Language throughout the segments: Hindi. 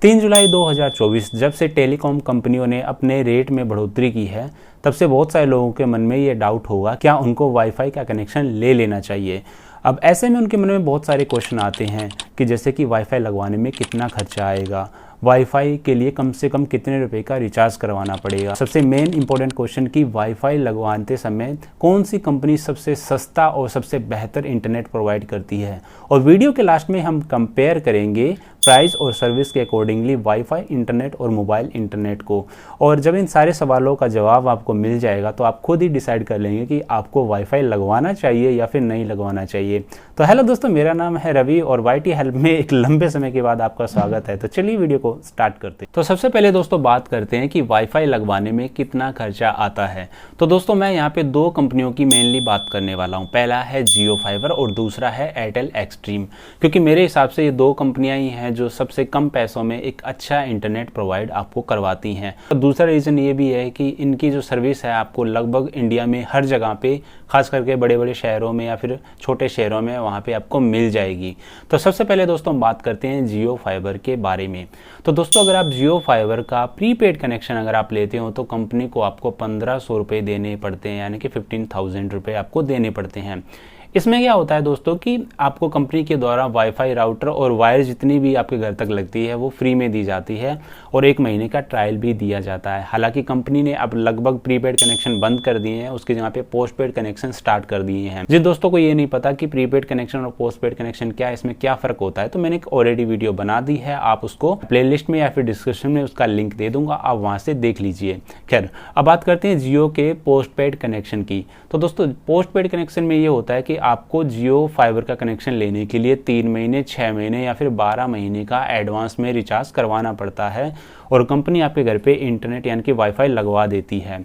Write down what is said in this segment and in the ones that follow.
3 जुलाई 2024 जब से टेलीकॉम कंपनियों ने अपने रेट में बढ़ोतरी की है, तब से बहुत सारे लोगों के मन में ये डाउट होगा क्या उनको वाईफाई का कनेक्शन ले लेना चाहिए। अब ऐसे में उनके मन में बहुत सारे क्वेश्चन आते हैं कि जैसे कि वाईफाई लगवाने में कितना खर्चा आएगा, वाईफाई के लिए कम से कम कितने रुपए का रिचार्ज करवाना पड़ेगा। सबसे मेन इंपॉर्टेंट क्वेश्चन कि वाईफाई लगवाते समय कौन सी कंपनी सबसे सस्ता और सबसे बेहतर इंटरनेट प्रोवाइड करती है। और वीडियो के लास्ट में हम कंपेयर करेंगे प्राइस और सर्विस के अकॉर्डिंगली वाईफाई इंटरनेट और मोबाइल इंटरनेट को। और जब इन सारे सवालों का जवाब आपको मिल जाएगा तो आप खुद ही डिसाइड कर लेंगे कि आपको वाईफाई लगवाना चाहिए या फिर नहीं लगवाना चाहिए। तो हेलो दोस्तों, मेरा नाम है रवि और वाईटी हेल्प में एक लंबे समय के बाद आपका स्वागत है। तो चलिए वीडियो को स्टार्ट करते हैं। तो सबसे पहले दोस्तों बात करते हैं कि वाईफाई लगवाने में कितना खर्चा आता है। तो दोस्तों मैं यहाँ पे दो कंपनियों की मेनली बात करने वाला हूँ। पहला है जियो फाइबर और दूसरा है एयरटेल एक्सट्रीम, क्योंकि मेरे हिसाब से ये दो कंपनियां ही हैं जो सबसे कम पैसों में एक अच्छा इंटरनेट प्रोवाइड आपको करवाती हैं। और दूसरा रीज़न ये भी है कि इनकी जो सर्विस है आपको लगभग इंडिया में हर जगह पे, खास करके बड़े बड़े शहरों में या फिर छोटे शहरों में वहाँ पे आपको मिल जाएगी। तो सबसे पहले दोस्तों बात करते हैं जियो फाइबर के बारे में। तो दोस्तों अगर आप जियो फाइबर का प्रीपेड कनेक्शन अगर आप लेते हो तो कंपनी को आपको 1500 रुपये देने पड़ते हैं, यानी कि 15,000 रुपये आपको देने पड़ते हैं। इसमें क्या होता है दोस्तों कि आपको कंपनी के द्वारा वाईफाई राउटर और वायर जितनी भी आपके घर तक लगती है वो फ्री में दी जाती है और 1 महीने का ट्रायल भी दिया जाता है। हालांकि कंपनी ने अब लगभग प्रीपेड कनेक्शन बंद कर दिए हैं, उसके जगह पे पोस्टपेड कनेक्शन स्टार्ट कर दिए हैं। जिन दोस्तों को ये नहीं पता कि प्रीपेड कनेक्शन और पोस्टपेड कनेक्शन क्या है, इसमें क्या फ़र्क होता है, तो मैंने एक ऑलरेडी वीडियो बना दी है, आप उसको प्लेलिस्ट में या फिर डिस्क्रिप्शन में उसका लिंक दे दूंगा, आप वहाँ से देख लीजिए। खैर अब बात करते हैं जियो के पोस्टपेड कनेक्शन की। तो दोस्तों पोस्टपेड कनेक्शन में ये होता है कि आपको जियो फाइबर का कनेक्शन लेने के लिए 3 महीने, 6 महीने या फिर 12 महीने का एडवांस में रिचार्ज करवाना पड़ता है और कंपनी आपके घर पे इंटरनेट यानी कि वाईफाई लगवा देती है।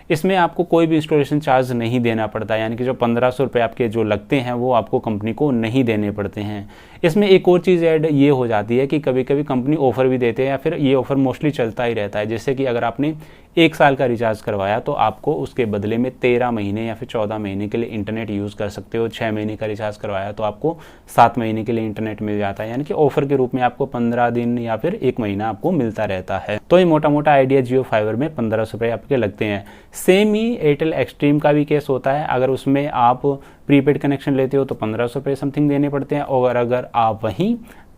इसमें आपको कोई भी इंस्टॉलेशन चार्ज नहीं देना पड़ता, यानी कि जो 1500 रुपये आपके जो लगते हैं वो आपको कंपनी को नहीं देने पड़ते हैं। इसमें एक और चीज़ ऐड ये हो जाती है कि कभी कभी कंपनी ऑफ़र भी देते हैं या फिर ये ऑफ़र मोस्टली चलता ही रहता है। जैसे कि अगर आपने 1 साल का रिचार्ज करवाया तो आपको उसके बदले में 13 महीने या फिर 14 महीने के लिए इंटरनेट यूज़ कर सकते हो। 6 महीने का रिचार्ज करवाया तो आपको 7 महीने के लिए इंटरनेट मिल जाता है, यानी कि ऑफर के रूप में आपको 15 दिन या फिर 1 महीना आपको मिलता रहता है। तो ये मोटा मोटा आइडिया जियो फाइबर में 1500 रुपये आपके लगते हैं। सेम ही एयरटेल एक्सट्रीम का भी केस होता है। अगर उसमें आप प्रीपेड कनेक्शन लेते हो तो 1500 रुपये समथिंग देने पड़ते हैं, और अगर आप वहीं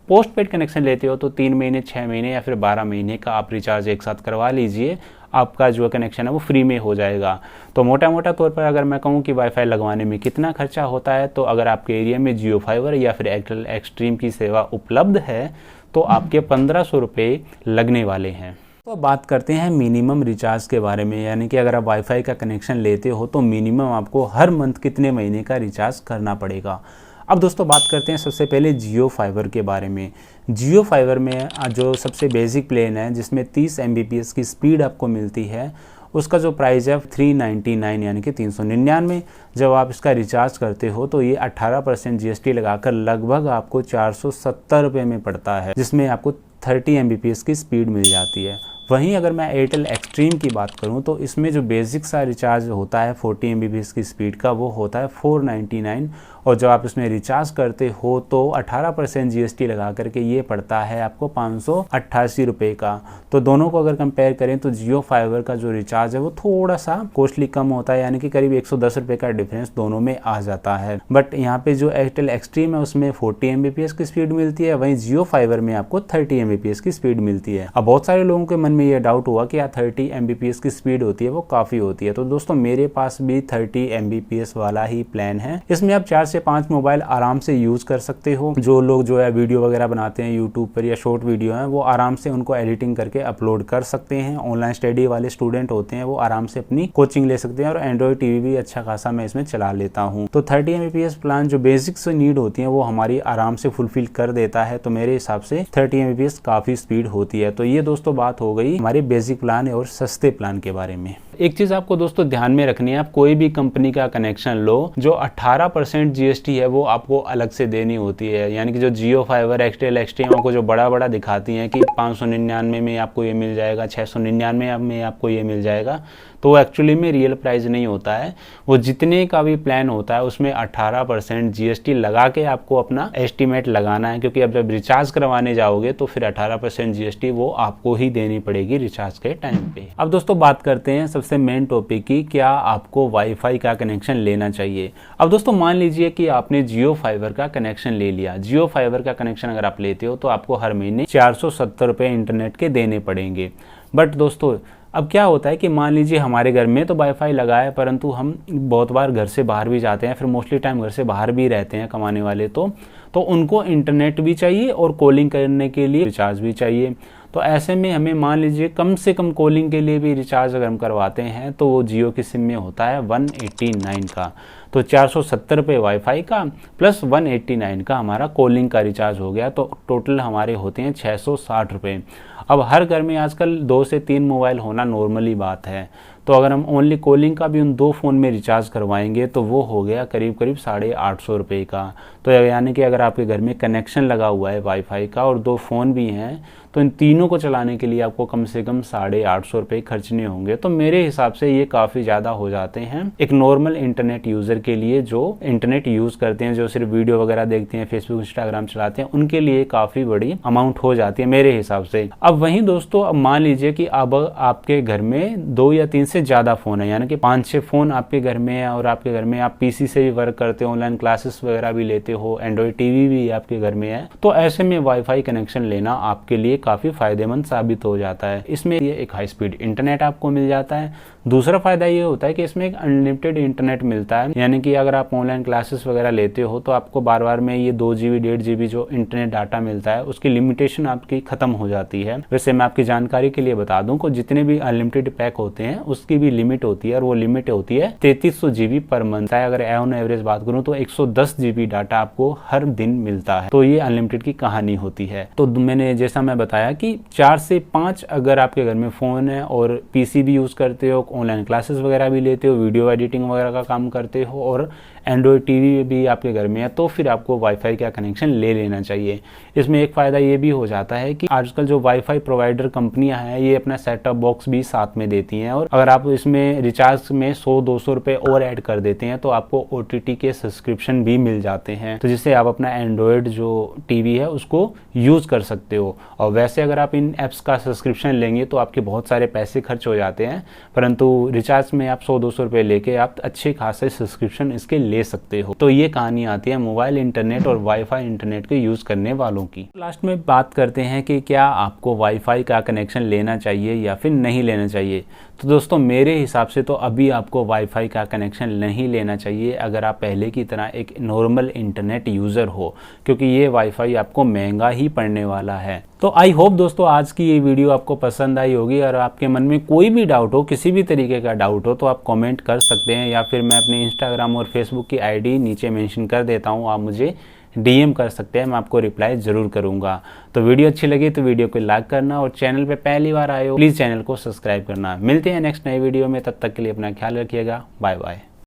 पोस्ट पेड कनेक्शन लेते हो तो 3 महीने, 6 महीने या फिर 12 महीने का आप रिचार्ज एक साथ करवा लीजिए, आपका जो कनेक्शन है वो फ्री में हो जाएगा। तो मोटा मोटा तौर पर अगर मैं कहूँ कि वाईफाई लगवाने में कितना खर्चा होता है, तो अगर आपके एरिया में जियो फाइबर या फिर एयरटेल एक्सट्रीम की सेवा उपलब्ध है तो आपके 1500 रुपये लगने वाले हैं। तो बात करते हैं मिनिमम रिचार्ज के बारे में, यानी कि अगर आप वाईफाई का कनेक्शन लेते हो तो मिनिमम आपको हर मंथ कितने महीने का रिचार्ज करना पड़ेगा। अब दोस्तों बात करते हैं सबसे पहले जियो फाइबर के बारे में। जियो फाइबर में जो सबसे बेसिक प्लान है जिसमें 30 Mbps की स्पीड आपको मिलती है, उसका जो प्राइस है 399 यानी कि 399। जब आप इसका रिचार्ज करते हो तो ये 18% GST लगाकर लगभग आपको 470 रुपये में पड़ता है, जिसमें आपको 30 Mbps की स्पीड मिल जाती है। वहीं अगर मैं एयरटेल एक्सट्रीम की बात करूं तो इसमें जो बेसिक सा रिचार्ज होता है 40 Mbps की स्पीड का, वो होता है 499, और जब आप इसमें रिचार्ज करते हो तो 18% GST लगा करके ये पड़ता है आपको 588 रुपये का। तो दोनों को अगर कंपेयर करें तो जियो फाइबर का जो रिचार्ज है वो थोड़ा सा कॉस्टली कम होता है, यानी कि करीब 110 रुपये का डिफरेंस दोनों में आ जाता है। बट यहाँ पे जो एयरटेल एक्सट्रीम है उसमें 40 Mbps की स्पीड मिलती है, वहीं जियो फाइबर में आपको 30 Mbps की स्पीड मिलती है। अब बहुत सारे लोगों के मन में ये डाउट हुआ कि यार 30 Mbps की स्पीड होती है वो काफ़ी होती है। तो दोस्तों मेरे पास भी 30 Mbps वाला ही प्लान है। इसमें आप 4 से 5 मोबाइल आराम से यूज़ कर सकते हो। जो लोग जो है वीडियो वगैरह बनाते हैं यूट्यूब पर या शॉर्ट वीडियो हैं, वो आराम से उनको एडिटिंग करके अपलोड कर सकते हैं। ऑनलाइन स्टडी वाले स्टूडेंट होते हैं वो आराम से अपनी कोचिंग ले सकते हैं, और एंड्रॉइड टीवी भी अच्छा खासा मैं इसमें चला लेता हूँ। तो 30 Mbps प्लान जो बेसिक्स नीड होती है वो हमारी आराम से फुलफिल कर देता है। तो मेरे हिसाब से 30 Mbps काफ़ी स्पीड होती है। तो ये दोस्तों बात हो गई हमारे बेसिक प्लान और सस्ते प्लान के बारे में। एक चीज़ आपको दोस्तों ध्यान में रखनी है, आप कोई भी कंपनी का कनेक्शन लो, जो 18% GST है वो आपको अलग से देनी होती है। यानी कि जो जियो फाइबर, एयरटेल एक्सट्रीम आपको जो बड़ा बड़ा दिखाती हैं कि 599 में आपको ये मिल जाएगा, 699 में आपको ये मिल जाएगा, तो वो एक्चुअली में रियल प्राइस नहीं होता है। वो जितने का भी प्लान होता है उसमें 18% GST लगा के आपको अपना एस्टीमेट लगाना है, क्योंकि अब जब रिचार्ज करवाने जाओगे तो फिर 18% GST वो आपको ही देनी पड़ेगी रिचार्ज के टाइम पे। अब दोस्तों बात करते हैं सबसे मेन टॉपिक की, क्या आपको वाईफाई का कनेक्शन लेना चाहिए। अब दोस्तों मान लीजिए कि आपने जियो फाइबर का कनेक्शन ले लिया। जियो फाइबर का कनेक्शन अगर आप लेते हो तो आपको हर महीने 470 रुपये इंटरनेट के देने पड़ेंगे। बट दोस्तों अब क्या होता है कि मान लीजिए हमारे घर में तो वाईफाई लगा है, परंतु हम बहुत बार घर से बाहर भी जाते हैं, फिर मोस्टली टाइम घर से बाहर भी रहते हैं कमाने वाले, तो उनको इंटरनेट भी चाहिए और कॉलिंग करने के लिए रिचार्ज भी चाहिए। तो ऐसे में हमें मान लीजिए कम से कम कॉलिंग के लिए भी रिचार्ज अगर हम करवाते हैं तो वो जियो की सिम में होता है 189 का। तो 470 रुपये वाईफाई का प्लस 189 का हमारा कॉलिंग का रिचार्ज हो गया, तो टोटल हमारे होते हैं 660 रुपये। अब हर घर में आजकल 2 से 3 मोबाइल होना नॉर्मली बात है, तो अगर हम ओनली कॉलिंग का भी उन 2 फ़ोन में रिचार्ज करवाएंगे तो वो हो गया करीब 850 रुपये का। तो यानी कि अगर आपके घर में कनेक्शन लगा हुआ है वाईफाई का और 2 फ़ोन भी हैं तो इन तीनों को चलाने के लिए आपको कम से कम 850 रुपये खर्चने होंगे। तो मेरे हिसाब से ये काफ़ी ज़्यादा हो जाते हैं एक नॉर्मल इंटरनेट यूज़र के लिए, जो इंटरनेट यूज़ करते हैं, जो सिर्फ वीडियो वगैरह देखते हैं, फेसबुक इंस्टाग्राम चलाते हैं, उनके लिए काफ़ी बड़ी अमाउंट हो जाती है मेरे हिसाब से। अब वहीं दोस्तों अब मान लीजिए कि अब आपके घर में 2 या 3 से ज़्यादा फ़ोन है, यानी कि 5-6 फ़ोन आपके घर में है और आपके घर में आप PC से भी वर्क करते हो, ऑनलाइन क्लासेस वगैरह भी लेते हो, एंड्रॉयड TV भी आपके घर में है, तो ऐसे में वाईफाई कनेक्शन लेना आपके लिए काफ़ी फायदेमंद साबित हो जाता है। इसमें ये एक हाई स्पीड इंटरनेट आपको मिल जाता है। दूसरा फायदा ये होता है कि इसमें एक अनलिमिटेड इंटरनेट मिलता है, यानी कि अगर आप ऑनलाइन क्लासेस वगैरह लेते हो तो आपको बार बार में ये 2 GB 1.5 GB जो इंटरनेट डाटा मिलता है उसकी लिमिटेशन आपकी खत्म हो जाती है। वैसे मैं आपकी जानकारी के लिए बता दूं कि जितने भी अनलिमिटेड पैक होते हैं उसकी भी लिमिट होती है और वो लिमिट होती है 3300 GB पर मंथ है। अगर ऑन एवरेज बात करूं तो 110 GB डाटा आपको हर दिन मिलता है, तो ये अनलिमिटेड की कहानी होती है। तो मैंने जैसा मैं बताया कि 4 से 5 अगर आपके घर में फ़ोन है और PC भी यूज़ करते हो, ऑनलाइन क्लासेस वगैरह भी लेते हो, वीडियो एडिटिंग वगैरह का काम करते हो और एंड्रॉयड TV भी आपके घर में है, तो फिर आपको वाईफाई का कनेक्शन ले लेना चाहिए। इसमें एक फ़ायदा ये भी हो जाता है कि आजकल जो वाईफाई प्रोवाइडर कंपनियां हैं ये अपना सेटअप बॉक्स भी साथ में देती हैं, और अगर आप इसमें रिचार्ज में 100-200 रुपये और ऐड कर देते हैं तो आपको OTT के सब्सक्रिप्शन भी मिल जाते हैं, तो जिससे आप अपना एंड्रॉयड जो TV है उसको यूज़ कर सकते हो। और वैसे अगर आप इन ऐप्स का सब्सक्रिप्शन लेंगे तो आपके बहुत सारे पैसे खर्च हो जाते हैं, परंतु रिचार्ज में आप 100-200 रुपये लेके आप अच्छे खासे सब्सक्रिप्शन इसके ले सकते हो। तो ये कहानी आती है मोबाइल इंटरनेट और वाईफाई इंटरनेट को यूज़ करने वालों की। लास्ट में बात करते हैं कि क्या आपको वाईफाई का कनेक्शन लेना चाहिए या फिर नहीं लेना चाहिए। तो दोस्तों मेरे हिसाब से तो अभी आपको वाईफाई का कनेक्शन नहीं लेना चाहिए अगर आप पहले की तरह एक नॉर्मल इंटरनेट यूज़र हो, क्योंकि ये वाईफाई आपको महंगा ही पड़ने वाला है। तो आई होप दोस्तों आज की ये वीडियो आपको पसंद आई होगी, और आपके मन में कोई भी डाउट हो, किसी भी तरीके का डाउट हो, तो आप कमेंट कर सकते हैं, या फिर मैं अपने इंस्टाग्राम और फेसबुक की ID नीचे मेंशन कर देता हूँ, आप मुझे DM कर सकते हैं, मैं आपको रिप्लाई ज़रूर करूँगा। तो वीडियो अच्छी लगी तो वीडियो को लाइक करना, और चैनल पे पहली बार आए हो प्लीज़ चैनल को सब्सक्राइब करना। मिलते हैं नेक्स्ट नए वीडियो में, तब तक के लिए अपना ख्याल रखिएगा। Bye bye.